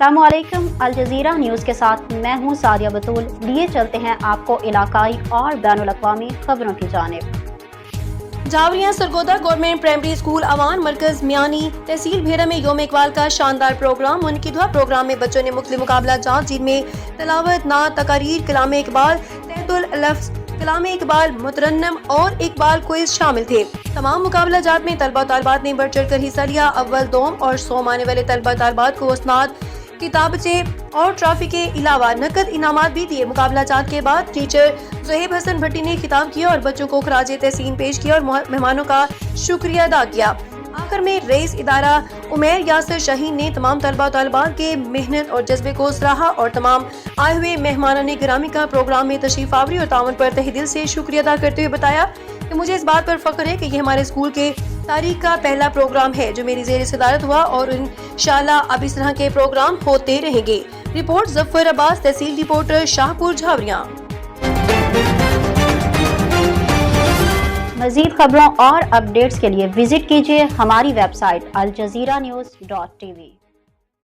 السلام علیکم، Al Jazeera news کے ساتھ میں ہوں سعدیہ بطول۔ لیے چلتے ہیں آپ کو علاقائی اور بین الاقوامی خبروں کی جانب۔ Jhawarian Sargodha government primary school Awan مرکز میانی تحصیل بھیرا میں یوم اقبال کا شاندار پروگرام منعقد ہوا۔ پروگرام میں بچوں نے مختلف مقابلہ جات جن میں تلاوت، نعت، تقاریر، کلام اقبال، تحت اللفظ، کلام اقبال، مترنم اور اقبال کوئز شامل تھے۔ تمام مقابلہ جات میں طلبہ طالبات نے بڑھ چڑھ کر حصہ لیا۔ اول، دوم اور سوم آنے والے طلبہ طالبات کو اسناد، کتابچے اور ٹرافی کے علاوہ نقد انعامات بھی دیے۔ مقابلہ جات کے بعد ٹیچر زہیب حسن بھٹی نے خطاب کیا اور بچوں کو خراج تحسین پیش کیا اور مہمانوں کا شکریہ ادا کیا۔ آخر میں رئیس ادارہ عمیر یاسر شاہین نے تمام طلبہ طالبات کے محنت اور جذبے کو سراہا اور تمام آئے ہوئے مہمانان گرامی کا پروگرام میں تشریف آوری اور تعاون پر تہہ دل سے شکریہ ادا کرتے ہوئے بتایا کہ مجھے اس بات پر فخر ہے کہ یہ ہمارے اسکول کے تاریخ کا پہلا پروگرام ہے جو میری زیر صدارت ہوا اور انشاءاللہ اب اس طرح کے پروگرام ہوتے رہیں گے۔ رپورٹ ظفر عباس، تحصیل رپورٹر شاہپور جھاوریاں۔ مزید خبروں اور اپڈیٹس کے لیے وزٹ کیجیے ہماری ویب سائٹ الجزیرہ news.tv۔